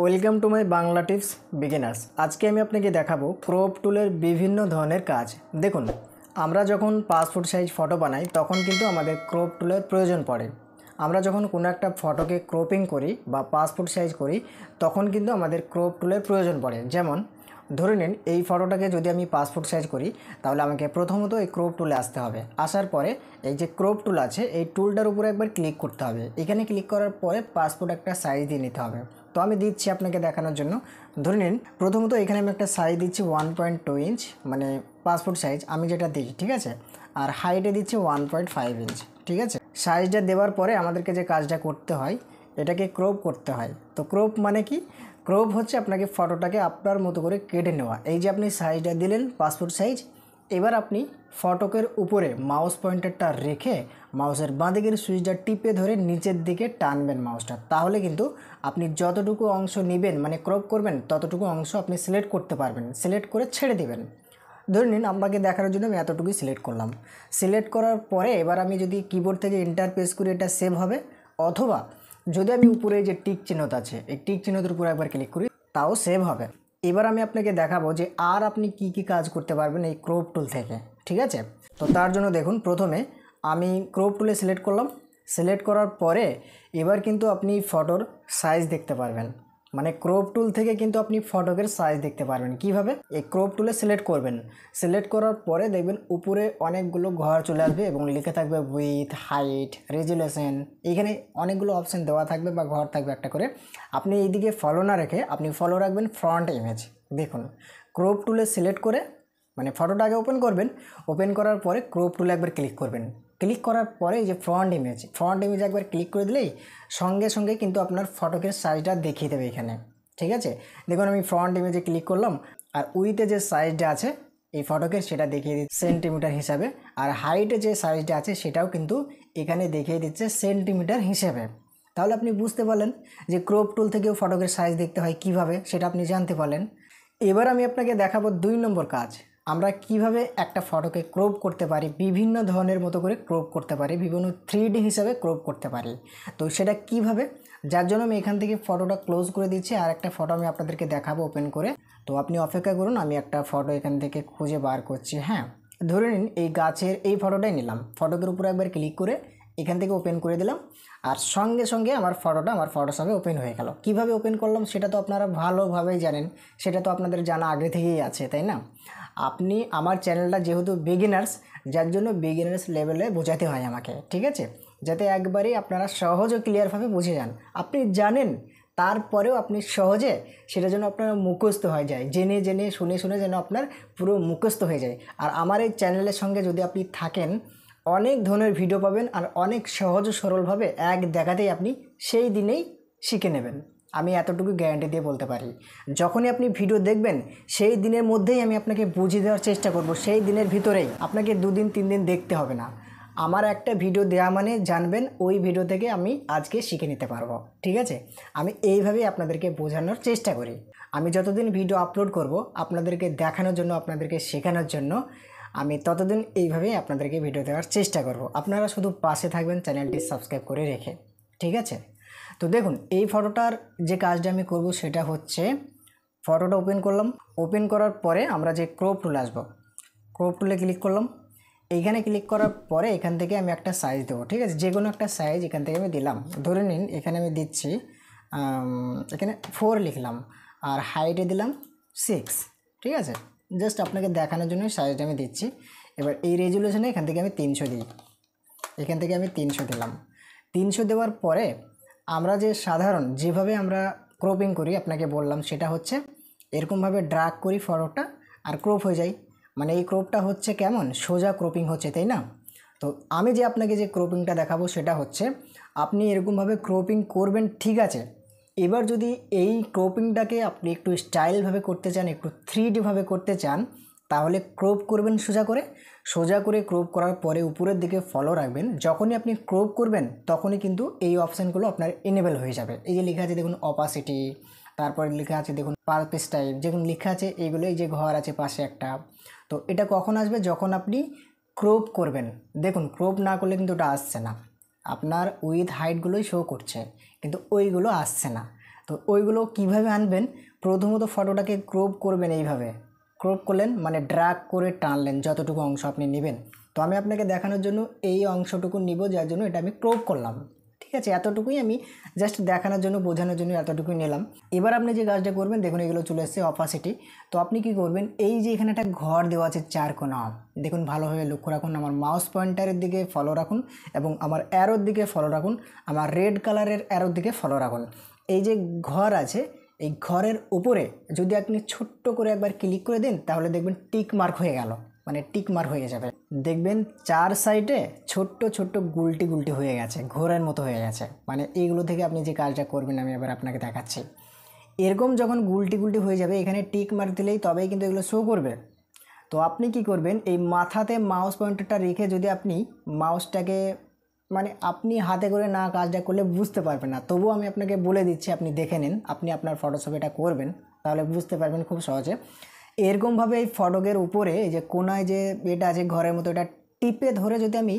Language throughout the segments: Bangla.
Welcome to my Bangla tips beginners. আজকে আমি আপনাকে দেখাবো ক্রপ টুলের বিভিন্ন ধরনের কাজ। দেখুন, আমরা যখন পাসপোর্ট সাইজ ফটো বানাই তখন কিন্তু আমাদের ক্রপ টুলের প্রয়োজন পড়ে। আমরা যখন কোনো একটা ফটোকে ক্রপিং করি বা পাসপোর্ট সাইজ করি তখন কিন্তু আমাদের ক্রপ টুলের প্রয়োজন পড়ে। যেমন ধরে নিন, এই ফটোটাকে যদি আমি পাসপোর্ট সাইজ করি তাহলে আমাকে প্রথমত এই ক্রপ টুলে আসতে হবে। আসার পরে এই যে ক্রপ টুল আছে এই টুলটার উপরে একবার ক্লিক করতে হবে। এখানে ক্লিক করার পরে পাসপোর্ট একটা সাইজ দিয়ে নিতে হবে। তো আমি দিচ্ছি আপনাকে দেখানোর জন্য। ধরে নিন, প্রথমত এখানে আমি একটা সাইজ দিচ্ছি 1.2 ইঞ্চ, মানে পাসপোর্ট সাইজ আমি যেটা দিই, ঠিক আছে। আর হাইটে দিচ্ছি 1.5 ইঞ্চ, ঠিক আছে। সাইজটা দেওয়ার পরে আমাদেরকে যে কাজটা করতে হয় এটাকে ক্রপ করতে হয়। তো ক্রপ মানে কি? ক্রপ হচ্ছে আপনাকে ফটোটাকে আপনার মতো করে কেটে নেওয়া। এই যে আপনি সাইজটা দিলেন পাসপোর্ট সাইজ, এবার আপনি ফটোকের উপরে মাউস পয়েন্টারটা রেখে মাউসের বাঁ দিকের সুইচটা টিপে ধরে নিচের দিকে টানবেন মাউসটা। তাহলে কিন্তু আপনি যতটুকু অংশ নেবেন মানে ক্রপ করবেন ততটুকু অংশ আপনি সিলেক্ট করতে পারবেন। সিলেক্ট করে ছেড়ে দেবেন। ধরে নিন, আপনাকে দেখানোর জন্য আমি এতটুকুই সিলেক্ট করলাম। সিলেক্ট করার পরে এবার আমি যদি কিবোর্ড থেকে এন্টার প্রেস করি এটা সেভ হবে, অথবা যদি আমি উপরে যে টিক চিহ্নটা আছে এই টিক চিহ্নটার উপরে একবার ক্লিক করি তাও সেভ হবে। এবার আমি আপনাকে দেখাবো যে আর আপনি কি কি কাজ করতে পারবেন এই ক্রপ টুল থেকে, ঠিক আছে। তো তার জন্য দেখুন, প্রথমে আমি ক্রপ টুলে সিলেক্ট করলাম। সিলেক্ট করার পরে এবার কিন্তু আপনি ফটোর সাইজ দেখতে পারবেন। মানে ক্রপ টুল থেকে কিন্তু আপনি ফটোকের সাইজ দেখতে পারবেন। কিভাবে? এই ক্রপ টুলে সিলেক্ট করবেন। সিলেক্ট করার পরে দেখবেন উপরে অনেকগুলো ঘর চলে আসবে এবং লিখে থাকবে উইথ, হাইট, রেজুলেশন। এইখানে অনেকগুলো অপশান দেওয়া থাকবে বা ঘর থাকবে একটা করে। আপনি এইদিকে ফলো না রেখে আপনি ফলো রাখবেন ফ্রন্ট ইমেজ। দেখুন, ক্রপ টুলে সিলেক্ট করে মানে ফটোটা আগে ওপেন করবেন। ওপেন করার পরে ক্রপ টুলে একবার ক্লিক করবেন। ক্লিক করার পরে এই যে ফ্রন্ট ইমেজ একবার ক্লিক করে দিলেই সঙ্গে সঙ্গে কিন্তু আপনার ফটোকের সাইজটা দেখিয়ে দেবে এখানে, ঠিক আছে। দেখুন, আমি ফ্রন্ট ইমেজে ক্লিক করলাম আর উইথে যে সাইজটা আছে এই ফটোকের সেটা দেখিয়ে দিচ্ছে সেন্টিমিটার হিসাবে। আর হাইটে যে সাইজটা আছে সেটাও কিন্তু এখানে দেখিয়ে দিচ্ছে সেন্টিমিটার হিসেবে। তাহলে আপনি বুঝতে পারলেন যে ক্রপ টুল থেকেও ফটোকের সাইজ দেখতে হয় কিভাবে, সেটা আপনি জানতে পারলেন। এবার আমি আপনাকে দেখাবো 2 নম্বর কাজ। আমরা কিভাবে একটা ফটোকে ক্রপ করতে পারি, বিভিন্ন ধরনের মতো করে ক্রপ করতে পারি, বিভিন্ন 3D হিসাবে ক্রপ করতে পারি। তো সেটা কিভাবে, যার জন্য আমি এখান থেকে ফটোটা ক্লোজ করে দিচ্ছি। আর একটা ফটো আমি আপনাদেরকে দেখাবো ওপেন করে। তো আপনি অপেক্ষা করুন, আমি একটা ফটো এখান থেকে খুঁজে বার করছি। হ্যাঁ, ধরে নিন এই গাছের এই ফটোটাই নিলাম। ফটোকের উপরে একবার ক্লিক করে এখান থেকে ওপেন করে দিলাম আর সঙ্গে সঙ্গে আমার ফটোটা আমার ফটোশপে ওপেন হয়ে গেল। কিভাবে ওপেন করলাম সেটা তো আপনারা ভালোভাবেই জানেন, সেটা তো আপনাদের জানা আগে থেকেই আছে, তাই না? আপনি আমার চ্যানেলটা যেহেতু বিগিনার্স, যার জন্য বিগিনার্স লেভেলে বোঝাতে হয় আমাকে, ঠিক আছে, যাতে একবারেই আপনারা সহজ ও ক্লিয়ারভাবে বুঝে যান। আপনি জানেন তারপরেও আপনি সহজে সেটা যেন আপনার মুখস্থ হয়ে যায়, জেনে জেনে শুনে শুনে যেন আপনার পুরো মুখস্থ হয়ে যায়। আর আমার এই চ্যানেলের সঙ্গে যদি আপনি থাকেন অনেক ধরনের ভিডিও পাবেন আর অনেক সহজ সরলভাবে এক দেখাতেই আপনি সেই দিনেই শিখে নেবেন। আমি এতটুকু গ্যারান্টি দিয়ে বলতে পারি। যখনই আপনি ভিডিও দেখবেন সেই দিনের মধ্যেই আমি আপনাকে বুঝিয়ে দেওয়ার চেষ্টা করব, সেই দিনের ভিতরেই। আপনাকে 2 দিন 3 দিন দেখতে হবে না। আমার একটা ভিডিও দেওয়া মানে জানবেন ওই ভিডিও থেকে আমি আজকে শিখে নিতে পারবো, ঠিক আছে। আমি এইভাবেই আপনাদেরকে বোঝানোর চেষ্টা করি। আমি যতদিন ভিডিও আপলোড করব আপনাদেরকে দেখানোর জন্য, আপনাদেরকে শেখানোর জন্য, আমি ততদিন এইভাবেই আপনাদেরকে ভিডিও দেওয়ার চেষ্টা করব। আপনারা শুধু পাশে থাকবেন চ্যানেলটি সাবস্ক্রাইব করে রেখে, ঠিক আছে। তো দেখুন, এই ফটোটার যে কাজটা আমি করব সেটা হচ্ছে ফটোটা ওপেন করলাম। ওপেন করার পরে আমরা যে ক্রপ টুলে আসবো, ক্রপ টুলে ক্লিক করলাম। এইখানে ক্লিক করার পরে এখান থেকে আমি একটা সাইজ দেবো, ঠিক আছে। যে কোনো একটা সাইজ এখান থেকে আমি দিলাম। ধরে নিন এখানে আমি দিচ্ছি এখানে 4 লিখলাম আর হাইটে দিলাম 6, ঠিক আছে। জাস্ট আপনাকে দেখানোর জন্য সাইজটা আমি দিচ্ছি। এবার এই রেজুলেশনে এখান থেকে আমি 300 দিই। এখান থেকে আমি 300 দিলাম। 300 দেওয়ার পরে আমরা যে সাধারণ যেভাবে আমরা ক্রপিং করি আপনাকে বললাম, সেটা হচ্ছে এরকমভাবে ড্র্যাগ করি ফটোটা আর ক্রপ হয়ে যায়। মানে এই ক্রপটা হচ্ছে কেমন সোজা ক্রপিং হচ্ছে, তাই না? তো আমি যে আপনাকে যে ক্রপিংটা দেখাবো সেটা হচ্ছে আপনি এরকমভাবে ক্রপিং করবেন, ঠিক আছে। এবার যদি এই ক্রপিংটাকে আপনি একটু স্টাইলভাবে করতে চান, একটু 3D ভাবে করতে চান, তাহলে ক্রপ করবেন সোজা করে ক্রপ করার পরে উপরের দিকে ফলো রাখবেন। যখনই আপনি ক্রপ করবেন তখনই কিন্তু এই অপশানগুলো আপনার এনেবল হয়ে যাবে। এই যে লেখা আছে দেখুন অপাসিটি, তারপরে লেখা আছে দেখুন পারপেস টাইপ, যেগুলো লেখা আছে এইগুলো, এই যে ঘর আছে পাশে একটা। তো এটা কখন আসবে? যখন আপনি ক্রপ করবেন। দেখুন, ক্রপ না করলে কিন্তু ওটা আসছে না। আপনার উইথ হাইটগুলোই শো করছে কিন্তু ওইগুলো আসছে না। তো তো ওইগুলো কিভাবে আনবেন, প্রথমত ফটোটাকে ক্রপ করবেন, এইভাবে ক্রপ করলেন মানে ড্র্যাগ করে টানলেন যতটুকু অংশ আপনি নেবেন। তো আমি আপনাকে দেখানোর জন্য এই অংশটুকু নিব, যার জন্য এটা আমি ক্রপ করলাম। ঠিক আছে, এতটুকুই আমি জাস্ট দেখানোর জন্য, বোঝানোর জন্য এতটুকুই নিলাম। এবার আপনি যে কাজটা করবেন, দেখুন এগুলো চলে এসেছে অপাসিটি। তো আপনি কি করবেন, এই যে এখানে একটা ঘর দেওয়া আছে 4 কোণা, দেখুন ভালোভাবে লক্ষ্য রাখুন, আমার মাউস পয়েন্টারের দিকে ফলো রাখুন এবং আমার অ্যারোর দিকে ফলো রাখুন, আমার রেড কালারের অ্যারোর দিকে ফলো রাখুন। এই যে ঘর আছে, এই ঘরের উপরে যদি আপনি ছোট্ট করে একবার ক্লিক করে দেন, তাহলে দেখবেন টিক মার্ক হয়ে গেল, মানে টিক মার্ক হয়ে যাবে। দেখবেন 4 সাইডে ছোট্ট ছোট্ট গুলটি গুলটি হয়ে গেছে, ঘোরের মতো হয়ে গেছে। মানে এইগুলো থেকে আপনি যে কাজটা করবেন আমি এবার আপনাকে দেখাচ্ছি। এরকম যখন গুলটি গুলটি হয়ে যাবে, এখানে টিক মার্ক দিলেই তবেই কিন্তু এগুলো শো করবে। তো আপনি কি করবেন, এই মাথাতে মাউস পয়েন্টারটা রেখে যদি আপনি মাউসটাকে, মানে আপনি হাতে করে না কাজটা করলে বুঝতে পারবেন না, তবুও আমি আপনাকে বলে দিচ্ছি, আপনি দেখে নিন, আপনি আপনার ফটোশপে এটা করবেন, তাহলে বুঝতে পারবেন খুব সহজে। এরকমভাবে এই ফটকের উপরে এই যে কোনায় যে এটা আছে ঘরের মতো, এটা টিপে ধরে যদি আমি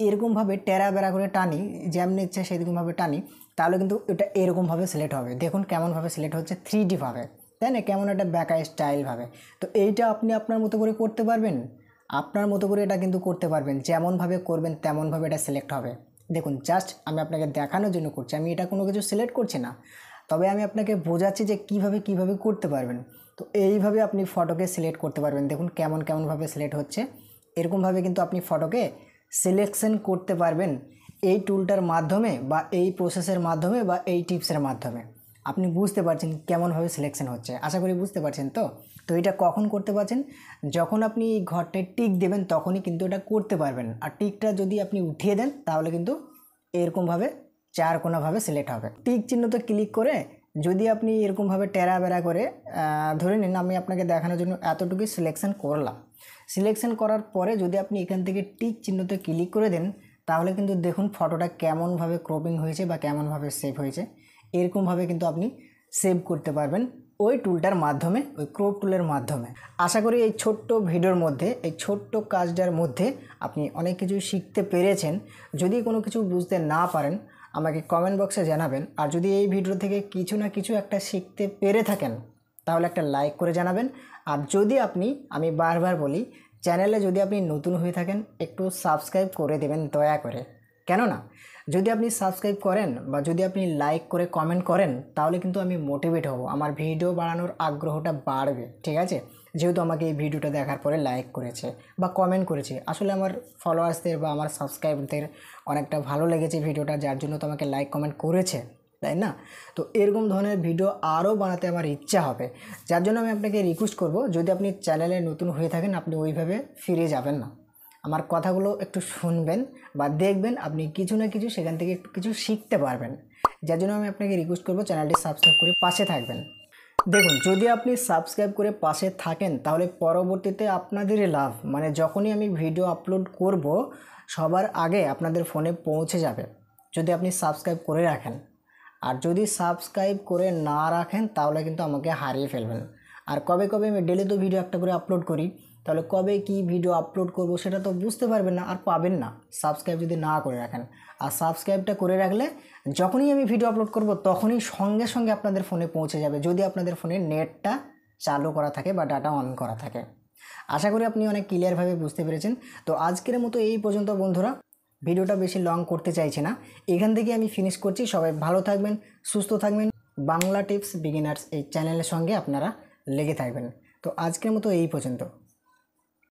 এরকমভাবে টেরা বেড়া করে টানি, যেমন ইচ্ছে সেরকমভাবে টানি, তাহলে কিন্তু এটা এরকমভাবে সিলেক্ট হবে। দেখুন কেমনভাবে সিলেক্ট হচ্ছে, 3D ভাবে, তাই না, কেমন একটা ব্যাকা স্টাইলভাবে। তো এইটা আপনি আপনার মতো করে করতে পারবেন, আপনার মতো করে এটা কিন্তু করতে পারবেন, যেমনভাবে করবেন তেমনভাবে এটা সিলেক্ট হবে। দেখুন জাস্ট আমি আপনাকে দেখানোর জন্য করছি, আমি এটা কোনো কিছু সিলেক্ট করছি না, তবে আমি আপনাকে বোঝাচ্ছি যে কিভাবে করতে পারবেন। তো এইভাবে আপনি ফটোকে সিলেক্ট করতে পারবেন। দেখুন কেমনভাবে সিলেক্ট হচ্ছে, এরকমভাবে কিন্তু আপনি ফটোকে সিলেকশন করতে পারবেন এই টুলটার মাধ্যমে, বা এই প্রসেসের মাধ্যমে, বা এই টিপসের মাধ্যমে। আপনি বুঝতে পারছেন কেমনভাবে সিলেকশন হচ্ছে, আশা করি বুঝতে পারছেন। তো এটা কখন করতে পারছেন, যখন আপনি এই ঘরটায় টিক দেবেন তখনই কিন্তু এটা করতে পারবেন। আর টিকটা যদি আপনি উঠিয়ে দেন, তাহলে কিন্তু এরকমভাবে 4 কোণাভাবে সিলেক্ট হবে। টিক চিহ্নতে ক্লিক করে যদি আপনি এরকমভাবে টেরা বেড়া করে ধরে নিন, আমি আপনাকে দেখানোর জন্য এতটুকুই সিলেকশন করলাম। সিলেকশন করার পরে যদি আপনি এখান থেকে টিক চিহ্নতে ক্লিক করে দেন, তাহলে কিন্তু দেখুন ফটোটা কেমনভাবে ক্রপিং হয়েছে বা কেমনভাবে সেভ হয়েছে। এরকমভাবে কিন্তু আপনি সেভ করতে পারবেন ওই টুলটার মাধ্যমে, ওই ক্রপ টুলের মাধ্যমে। আশা করি এই ছোট্ট ভিডিওর মধ্যে, এই ছোট্ট কাজটার মধ্যে আপনি অনেক কিছু শিখতে পেরেছেন। যদি কোনো কিছু বুঝতে না পারেন, আমাকে কমেন্ট বক্সে জানাবেন। আর যদি এই ভিডিও থেকে কিছু না কিছু একটা শিখতে পেরে থাকেন, তাহলে একটা লাইক করে জানাবেন। আর যদি আপনি, আমি বারবার বলি, চ্যানেলে যদি আপনি নতুন হয়ে থাকেন, একটু সাবস্ক্রাইব করে দেবেন দয়া করে। কেননা যদি আপনি সাবস্ক্রাইব করেন বা যদি আপনি লাইক করে কমেন্ট করেন, তাহলে কিন্তু আমি মোটিভেট হব, আমার ভিডিও বানানোর আগ্রহটা বাড়বে। ঠিক আছে, যেহেতু আমাকে এই ভিডিওটা দেখার পরে লাইক করেছে বা কমেন্ট করেছে, আসলে আমার ফলোয়ার্সদের বা আমার সাবস্ক্রাইবারদের অনেকটা ভালো লেগেছে ভিডিওটা, যার জন্য তো আমাকে লাইক কমেন্ট করেছে, তাই না। তো এরকম ধরনের ভিডিও আরও বানাতে আমার ইচ্ছা হবে, যার জন্য আমি আপনাকে রিকোয়েস্ট করব, যদি আপনি চ্যানেলে নতুন হয়ে থাকেন, আপনি ওইভাবে ফিরে যাবেন না, আমার কথাগুলো একটু শুনবেন বা দেখবেন, আপনি কিছু না কিছু সেখান থেকে একটু কিছু শিখতে পারবেন। যার জন্য আমি আপনাকে রিকোয়েস্ট করব, চ্যানেলটি সাবস্ক্রাইব করে পাশে থাকবেন। দেখুন যদি আপনি সাবস্ক্রাইব করে পাশে থাকেন, তাহলে পরবর্তীতে আপনাদেরই লাভ, মানে যখনই আমি ভিডিও আপলোড করব, সবার আগে আপনাদের ফোনে পৌঁছে যাবে, যদি আপনি সাবস্ক্রাইব করে রাখেন। আর যদি সাবস্ক্রাইব করে না রাখেন, তাহলে কিন্তু আমাকে হারিয়ে ফেলবেন। আর কবে আমি ডেলি তো ভিডিও একটা করে আপলোড করি, তাহলে কবে কি ভিডিও আপলোড করব সেটা তো বুঝতে পারবেন না, আর পাবেন না সাবস্ক্রাইব যদি না করে রাখেন। আর সাবস্ক্রাইবটা করে রাখলে যখনই আমি ভিডিও আপলোড করব, তখনই সঙ্গে সঙ্গে আপনাদের ফোনে পৌঁছে যাবে, যদি আপনাদের ফোনে নেটটা চালু করা থাকে বা ডাটা অন করা থাকে। আশা করি আপনি অনেক ক্লিয়ারভাবে বুঝতে পেরেছেন। তো আজকের মতো এই পর্যন্ত বন্ধুরা, ভিডিওটা বেশি লং করতে চাইছি না, এখান থেকে আমি ফিনিশ করছি। সবাই ভালো থাকবেন, সুস্থ থাকবেন, বাংলা টিপস বিগিনার্স এই চ্যানেলের সঙ্গে আপনারা লেগে থাকবেন। তো আজকের মতো এই পর্যন্ত।